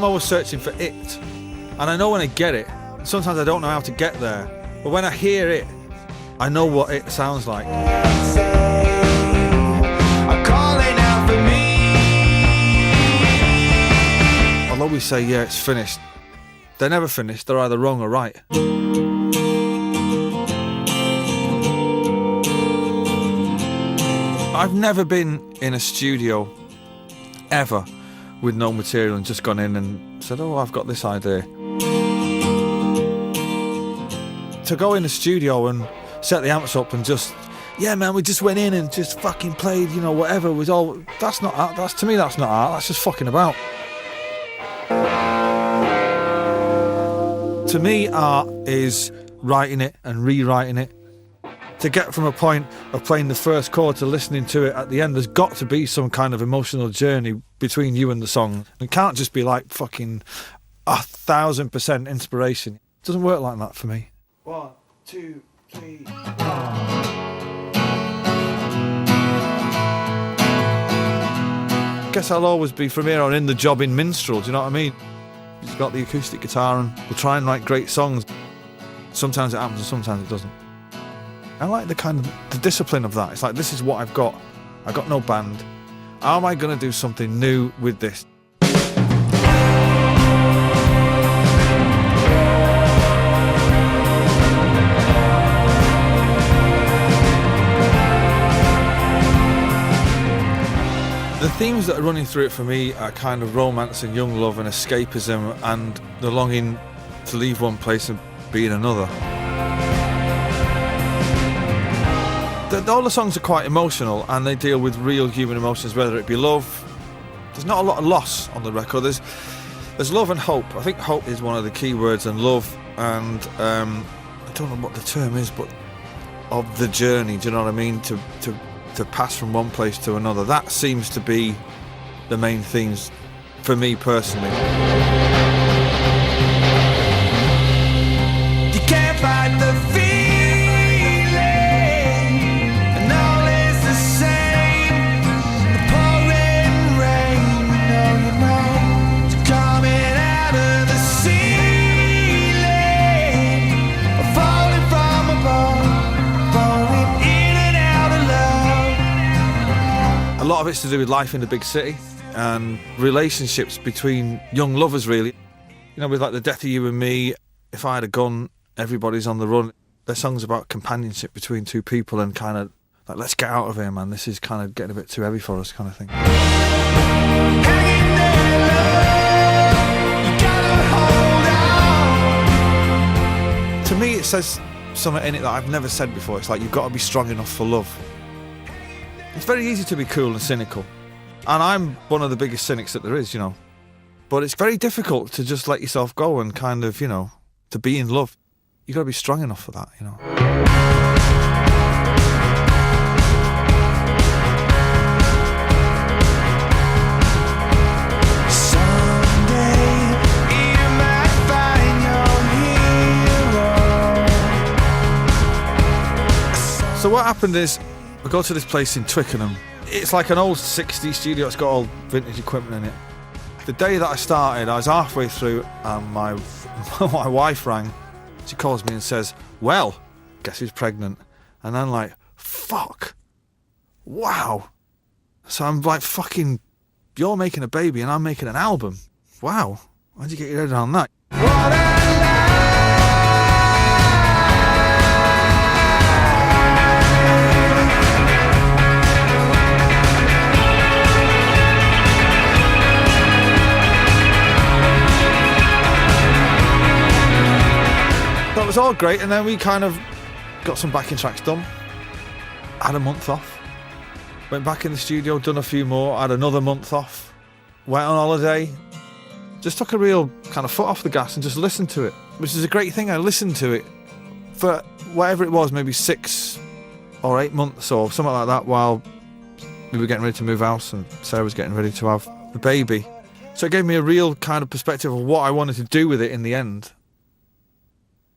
I'm always searching for it. And I know when I get it, sometimes I don't know how to get there. But when I hear it, I know what it sounds like. I'll always say, yeah, it's finished. They're never finished, they're either wrong or right. I've never been in a studio, ever, with no material and just gone in and said, oh, I've got this idea. To go in the studio and set the amps up and just, yeah, man, we just went in and just fucking played, you know, whatever, it was all, that's not art, to me that's not art, that's just fucking about. To me, art is writing it and rewriting it. To get from a point of playing the first chord to listening to it at the end, there's got to be some kind of emotional journey between you and the song. It can't just be like fucking 1,000% inspiration. It doesn't work like that for me. 1, 2, 3, 4. I guess I'll always be from here on in the job in minstrel, do you know what I mean? You've got the acoustic guitar and we'll try and write great songs. Sometimes it happens and sometimes it doesn't. I like the kind of the discipline of that. It's like, this is what I've got. I've got no band. How am I going to do something new with this? The themes that are running through it for me are kind of romance and young love and escapism and the longing to leave one place and be in another. All the songs are quite emotional and they deal with real human emotions, whether it be love. There's not a lot of loss on the record. There's love and hope. I think hope is one of the key words, and love, and I don't know what the term is, but of the journey, do you know what I mean? To pass from one place to another. That seems to be the main themes for me personally. You can't fight the feeling, and all is the same. The pouring rain, you know, it's coming out of the ceiling, falling from above, falling in and out of love. A lot of it's to do with life in the big city and relationships between young lovers, really. You know, with like The Death of You and Me, If I Had a Gun, Everybody's on the Run. They're songs about companionship between two people and kind of like, let's get out of here, man. This is kind of getting a bit too heavy for us, kind of thing. Hanging there, love, you gotta hold on. To me, it says something in it that I've never said before. It's like, you've got to be strong enough for love. It's very easy to be cool and cynical. And I'm one of the biggest cynics that there is, you know. But it's very difficult to just let yourself go and kind of, you know, to be in love. You've got to be strong enough for that, you know. Someday you might find your hero. So what happened is, we go to this place in Twickenham. It's like an old 60s studio. It's got all vintage equipment in it. The day that I started, I was halfway through and my wife rang. She calls me and says, well, guess who's pregnant? And I'm like, fuck. Wow. So I'm like, fucking, you're making a baby and I'm making an album. Wow. Why'd you get your head around that? What a That was all great, and then we kind of got some backing tracks done. Had a month off. Went back in the studio, done a few more, had another month off. Went on holiday. Just took a real kind of foot off the gas and just listened to it, which is a great thing. I listened to it for whatever it was, maybe 6 or 8 months or something like that, while we were getting ready to move house and Sarah was getting ready to have the baby. So it gave me a real kind of perspective of what I wanted to do with it in the end.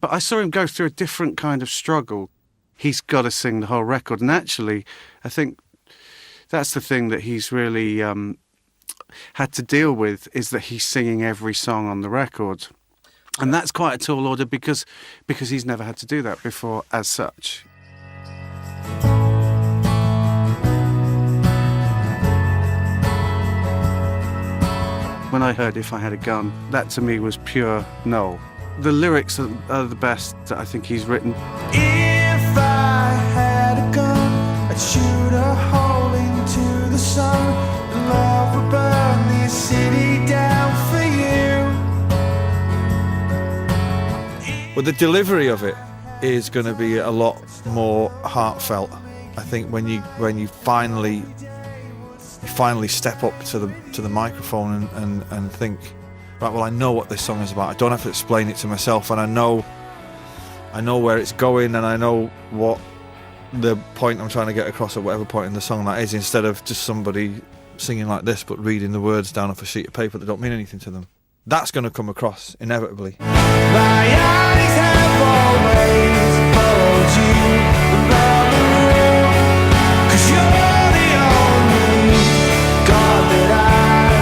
But I saw him go through a different kind of struggle. He's got to sing the whole record. And actually, I think that's the thing that he's really had to deal with is that he's singing every song on the record. And that's quite a tall order because he's never had to do that before as such. When I heard If I Had a Gun, that to me was pure Noel. The lyrics are the best that I think he's written. If I had a gun, I'd shoot a hole into the sun. And love would burn this city down for you. But the delivery of it is going to be a lot more heartfelt. I think when you finally step up to the microphone and think, right, well, I know what this song is about. I don't have to explain it to myself, and I know where it's going, and I know what the point I'm trying to get across at whatever point in the song that is, instead of just somebody singing like this but reading the words down off a sheet of paper that don't mean anything to them. That's going to come across inevitably. My eyes have always followed you around the room, 'cause you're the only God that I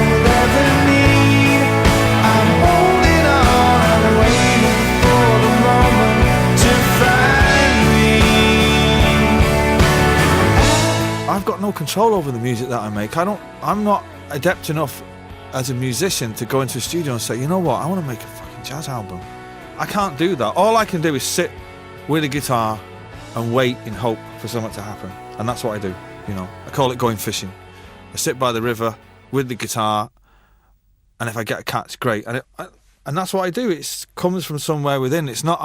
will ever need. I'm holding on and waiting for the moment to find me. I've got no control over the music that I make. I'm not adept enough as a musician to go into a studio and say, you know what, I want to make a fucking jazz album. I can't do that. All I can do is sit with a guitar and wait in hope for something to happen. And that's what I do, you know. I call it going fishing. I sit by the river with the guitar, and if I get a catch, great. And that's what I do. It comes from somewhere within. It's not,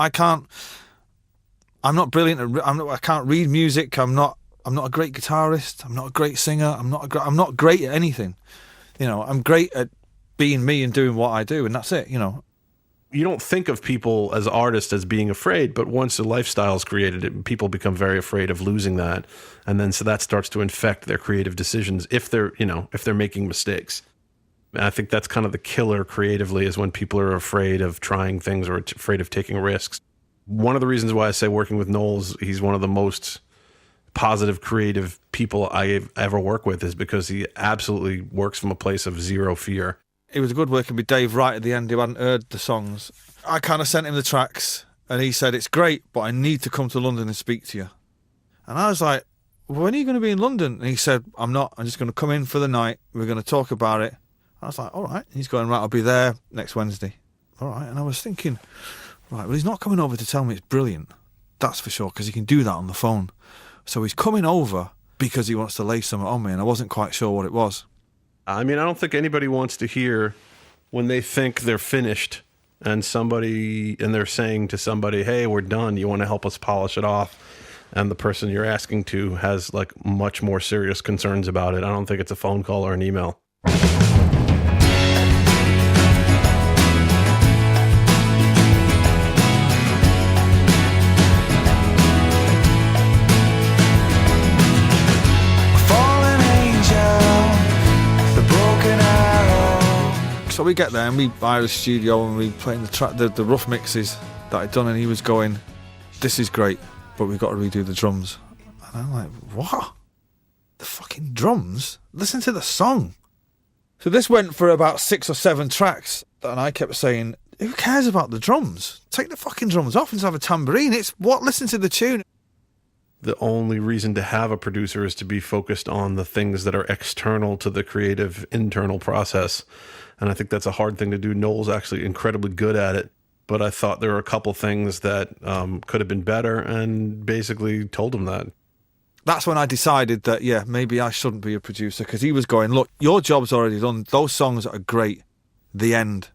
I'm not brilliant. I can't read music. I'm not a great guitarist. I'm not a great singer. I'm not great at anything. You know, I'm great at being me and doing what I do, and that's it, you know. You don't think of people as artists as being afraid, but once a lifestyle is created, people become very afraid of losing that. And then so that starts to infect their creative decisions if they're making mistakes. And I think that's kind of the killer creatively, is when people are afraid of trying things or afraid of taking risks. One of the reasons why I say working with Noel is he's one of the most positive, creative people I ever work with, is because he absolutely works from a place of zero fear. It was good working with Dave right at the end, who hadn't heard the songs. I kind of sent him the tracks, and he said, it's great, but I need to come to London and speak to you. And I was like, when are you going to be in London? And he said, I'm not. I'm just going to come in for the night. We're going to talk about it. I was like, all right. He's going, right, I'll be there next Wednesday. All right. And I was thinking, right, well, he's not coming over to tell me it's brilliant. That's for sure, because he can do that on the phone. So he's coming over because he wants to lay something on me, and I wasn't quite sure what it was. I mean, I don't think anybody wants to hear when they think they're finished and they're saying to somebody, hey, we're done. You want to help us polish it off? And the person you're asking to has like much more serious concerns about it. I don't think it's a phone call or an email. So we get there and we buy the studio and we play the rough mixes that I'd done, and he was going, this is great, but we've got to redo the drums. And I'm like, what? The fucking drums? Listen to the song. So this went for about 6 or 7 tracks, and I kept saying, who cares about the drums? Take the fucking drums off and just have a tambourine. Listen to the tune. The only reason to have a producer is to be focused on the things that are external to the creative internal process. And I think that's a hard thing to do. Noel's actually incredibly good at it, but I thought there were a couple things that could have been better, and basically told him that. That's when I decided that, yeah, maybe I shouldn't be a producer, because he was going, look, your job's already done. Those songs are great. The end.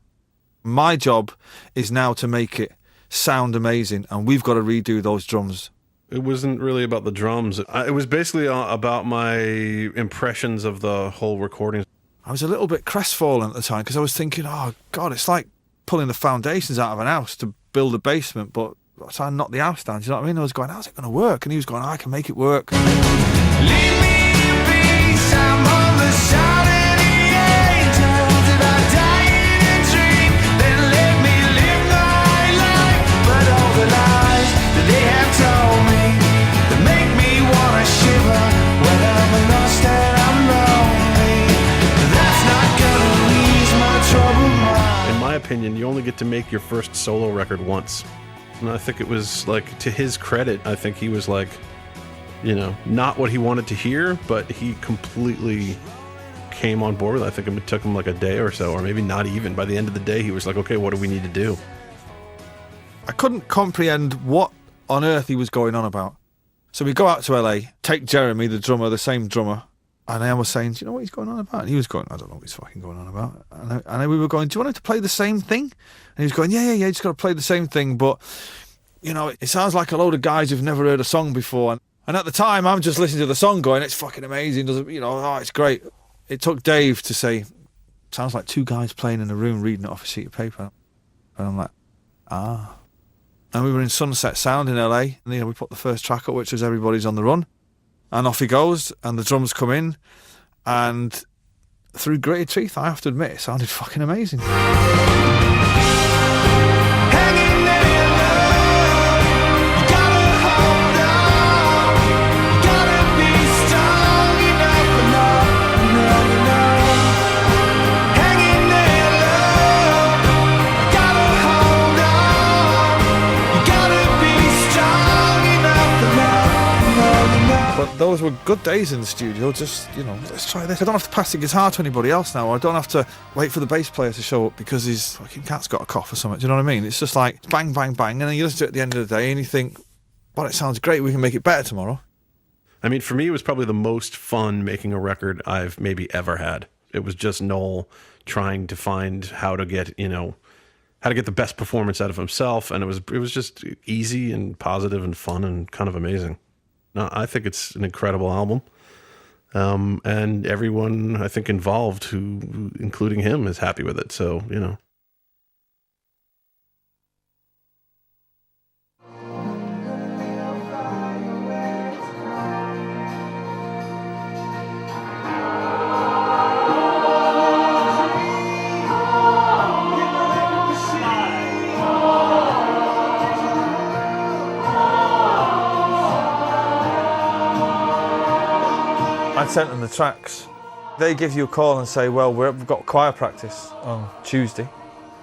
My job is now to make it sound amazing, and we've got to redo those drums. It wasn't really about the drums. It was basically about my impressions of the whole recording. I was a little bit crestfallen at the time, because I was thinking, oh, God, it's like pulling the foundations out of an house to build a basement, but I knocked the house down. Do you know what I mean? I was going, how's it going to work? And he was going, I can make it work. Leave me in peace, I'm on the side of the angels. If I die in a dream, then let me live my life. But all the lies that they have told me, that make me want to shiver when I'm lost and I'm lonely, that's not good. get to make your first solo record once. And I think it was like, to his credit, I think he was like, you know, not what he wanted to hear, but he completely came on board with it. I think it took him like a day or so, or maybe not even. By the end of the day, he was like, okay, what do we need to do? I couldn't comprehend what on earth he was going on about. So we go out to LA, take Jeremy, the drummer, the same drummer, and I was saying, do you know what he's going on about? And he was going, I don't know what he's fucking going on about. And we were going, do you want him to play the same thing? And he was going, yeah, you just got to play the same thing, but, you know, it sounds like a load of guys who've never heard a song before. And at the time, I'm just listening to the song going, it's fucking amazing, doesn't, you know, oh, it's great. It took Dave to say, sounds like two guys playing in a room reading it off a sheet of paper. And I'm like, ah. And we were in Sunset Sound in LA, and you know, we put the first track up, which was Everybody's on the Run. And off he goes, and the drums come in, and through gritted teeth, I have to admit, it sounded fucking amazing. Hanging there, love, you gotta hold on, you gotta be strong enough, hanging there, love, you gotta hold on, you gotta be strong enough, But those were good days in the studio, just, you know, let's try this. I don't have to pass the guitar to anybody else now, or I don't have to wait for the bass player to show up because his fucking cat's got a cough or something, do you know what I mean? It's just like bang, bang, bang, and then you listen to it at the end of the day and you think, well, it sounds great, we can make it better tomorrow. I mean, for me, it was probably the most fun making a record I've maybe ever had. It was just Noel trying to find how to get, you know, how to get the best performance out of himself, and it was just easy and positive and fun and kind of amazing. No, I think it's an incredible album, and everyone I think involved, who, including him, is happy with it. So, you know. I sent them the tracks. They give you a call and say, well, we've got choir practice on Tuesday.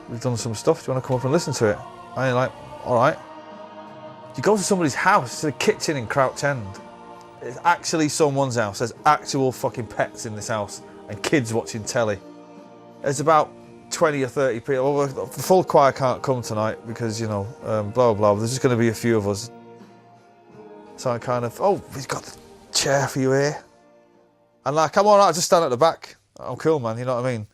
We've done some stuff. Do you want to come up and listen to it? And you're like, all right. You go to somebody's house, to the kitchen in Crouch End. It's actually someone's house. There's actual fucking pets in this house and kids watching telly. There's about 20 or 30 people. Well, the full choir can't come tonight because, you know, blah, blah. There's just going to be a few of us. So I kind of, oh, we've got the chair for you here. And like, I'm all right, I'll just stand at the back. I'm cool, man, you know what I mean?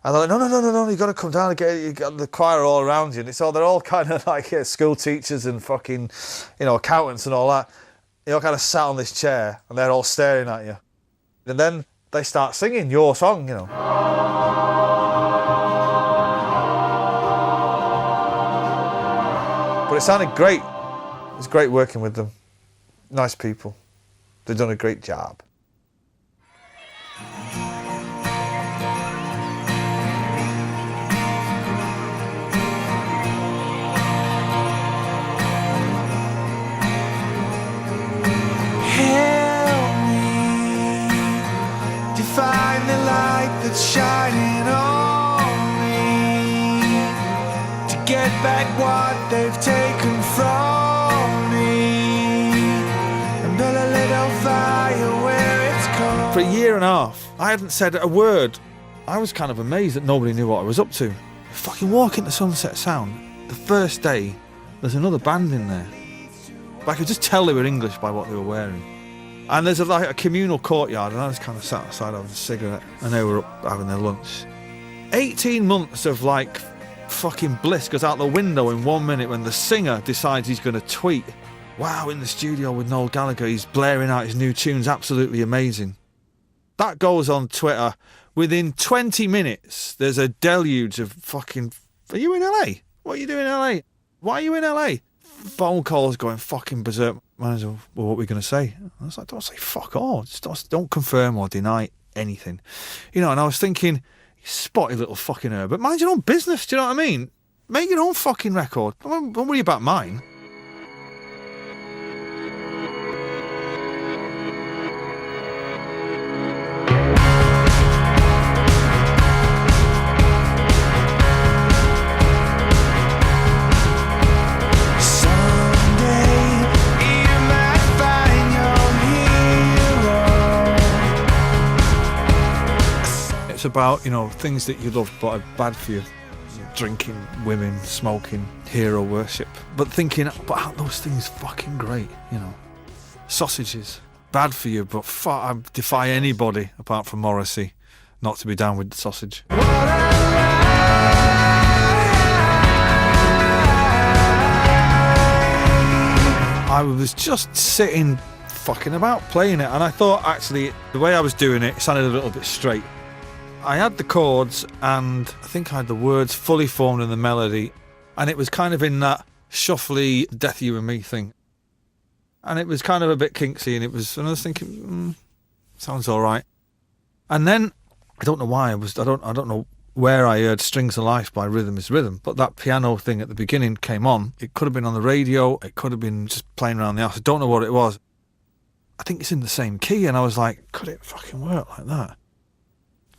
And they're like, no, you've got to come down and you got the choir all around you. And they're all kind of like school teachers and fucking, you know, accountants and all that. You're kind of sat on this chair and they're all staring at you. And then they start singing your song, you know. But it sounded great. It was great working with them. Nice people. They've done a great job. Find the light that's shining on me, to get back what they've taken from me, and build a little fire where it's cold. For a year and a half, I hadn't said a word. I was kind of amazed that nobody knew what I was up to. Fucking walk into Sunset Sound, the first day, there's another band in there. But I could just tell they were English by what they were wearing. And there's like a communal courtyard, and I was kind of sat outside having a cigarette, and they were up having their lunch. 18 months of like fucking bliss goes out the window in 1 minute when the singer decides he's going to tweet, wow, in the studio with Noel Gallagher, he's blaring out his new tunes, absolutely amazing. That goes on Twitter. Within 20 minutes, there's a deluge of fucking, are you in LA? What are you doing in LA? Why are you in LA? Phone calls going fucking berserk. Manager, well, what are we going to say? I was like, don't say fuck all. Just don't confirm or deny anything. You know, and I was thinking, you spotty little fucking herb, but mind your own business, do you know what I mean? Make your own fucking record. Don't worry about mine. lyrics about, you know, things that you love but are bad for you. Drinking, women, smoking, hero worship. But thinking, but aren't those things fucking great, you know? Sausages, bad for you, but I defy anybody, apart from Morrissey, not to be down with the sausage. I was just sitting fucking about playing it, and I thought actually the way I was doing it sounded a little bit straight. I had the chords and I think I had the words fully formed in the melody, and it was kind of in that shuffly Death You and Me thing, and it was kind of a bit kinksy, and I was thinking sounds all right. And then I don't know why I don't know where I heard Strings of Life by Rhythm is Rhythm, but that piano thing at the beginning came on. It could have been on the radio, it could have been just playing around the house, I don't know what it was. I think it's in the same key, and I was like, could it fucking work like that?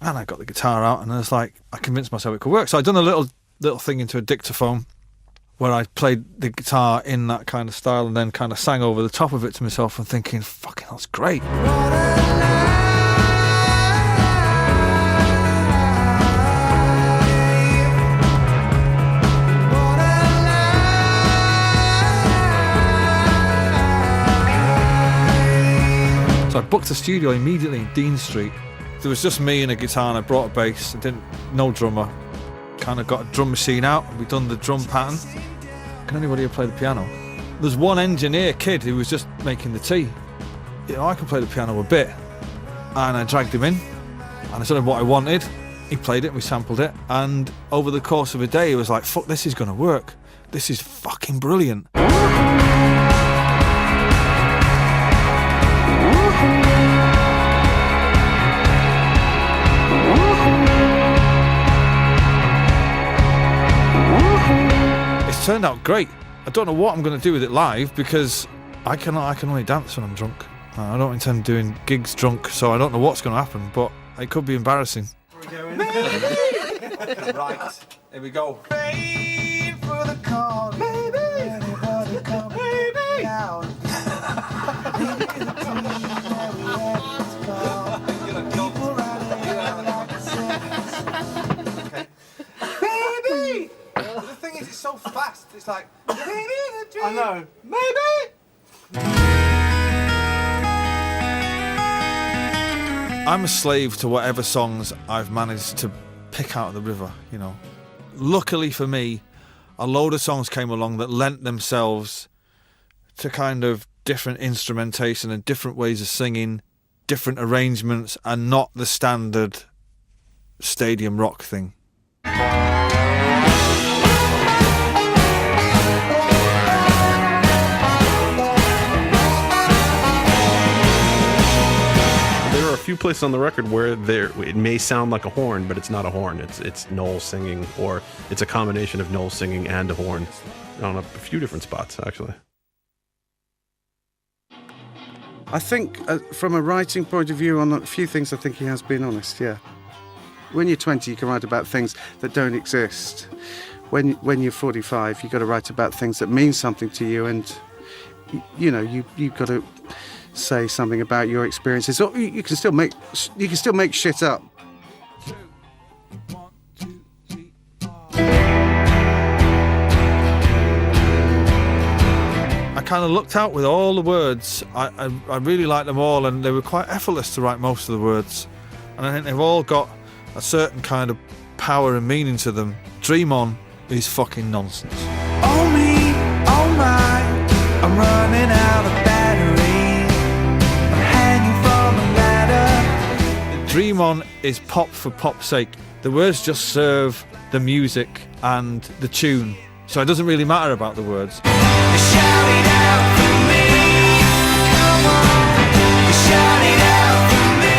And I got the guitar out, and I was like, I convinced myself it could work. So I'd done a little thing into a dictaphone where I played the guitar in that kind of style and then kind of sang over the top of it to myself and thinking, fucking that's great. So I booked a studio immediately in Dean Street. There was just me and a guitar, and I brought a bass. No drummer. Kind of got a drum machine out. We'd done the drum pattern. Can anybody here play the piano? There's one engineer kid who was just making the tea. You know, I can play the piano a bit. And I dragged him in, and I told him what I wanted. He played it, and we sampled it. And over the course of a day, he was like, fuck, this is going to work. This is fucking brilliant. It's turned out great. I don't know what I'm going to do with it live because I can only dance when I'm drunk. I don't intend doing gigs drunk, so I don't know what's going to happen, but it could be embarrassing. Right, here we go. Wait for the call, baby. Anybody come baby down? Maybe the dream that we had was gone. People running around like a circus. Baby! The thing is, it's so fast. It's like, maybe the dream. I know. Maybe. I'm a slave to whatever songs I've managed to pick out of the river, you know. Luckily for me, a load of songs came along that lent themselves to kind of different instrumentation and different ways of singing, different arrangements, and not the standard stadium rock thing. There are a few places on the record where it may sound like a horn, but it's not a horn. It's Noel singing, or it's a combination of Noel singing and a horn on a few different spots, actually. I think from a writing point of view, on a few things, I think he has been honest, yeah. When you're 20, you can write about things that don't exist. When you're 45, you've got to write about things that mean something to you, and you know, you've got to say something about your experiences. Or you can still make shit up. I kind of looked out with all the words. I really liked them all, and they were quite effortless to write most of the words. And I think they've all got a certain kind of power and meaning to them. Dream On is fucking nonsense. Oh me, oh my, I'm running out of battery. I'm hanging from a ladder. Dream On is pop for pop's sake. The words just serve the music and the tune, so it doesn't really matter about the words. Shout it out for me. Come on, shout it out for me.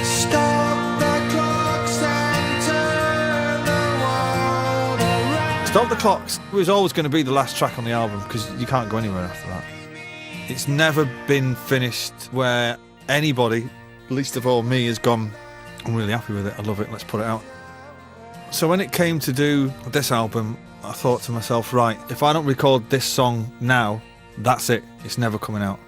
Stop the clocks and turn the world around. Stop the Clocks was always going to be the last track on the album because you can't go anywhere after that. It's never been finished where anybody least of all me, has gone, I'm really happy with it, I love it, let's put it out. So when it came to do this album, I thought to myself, right, if I don't record this song now, that's it, it's never coming out.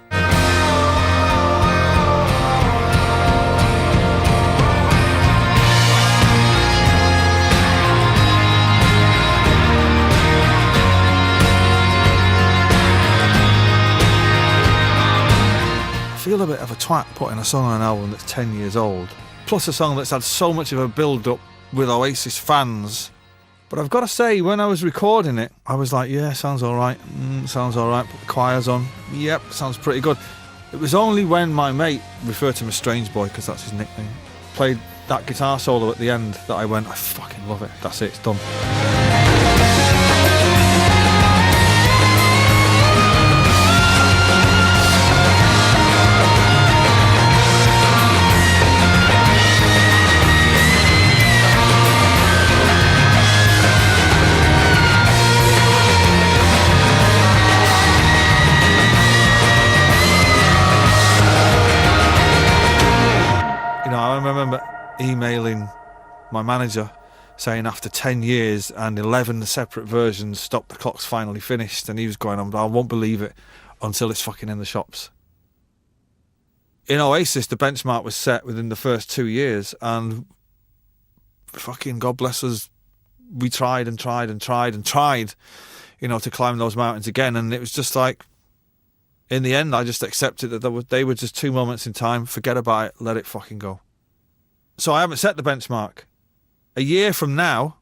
I feel a bit of a twat putting a song on an album that's 10 years old, plus a song that's had so much of a build-up with Oasis fans. But I've got to say, when I was recording it, I was like, yeah, sounds alright, sounds alright, put the choirs on, yep, sounds pretty good. It was only when my mate, referred to him as Strange Boy because that's his nickname, played that guitar solo at the end that I went, I fucking love it, that's it, it's done. I remember emailing my manager saying after 10 years and 11 separate versions, Stop the Clock's finally finished, and he was going, I won't believe it until it's fucking in the shops. In Oasis, the benchmark was set within the first 2 years, and fucking God bless us, we tried and tried and tried and tried, to climb those mountains again, and it was just like, in the end, I just accepted that they were just 2 moments in time, forget about it, let it fucking go. So I haven't set the benchmark. A year from now,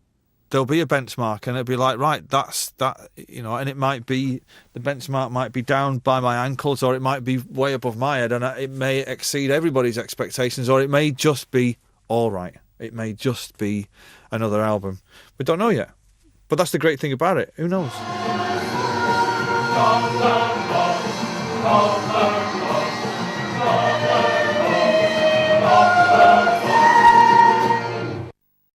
there'll be a benchmark, and it'll be like, right, that's that, and it might be, the benchmark might be down by my ankles, or it might be way above my head, and it may exceed everybody's expectations, or it may just be all right. It may just be another album. We don't know yet. But that's the great thing about it. Who knows?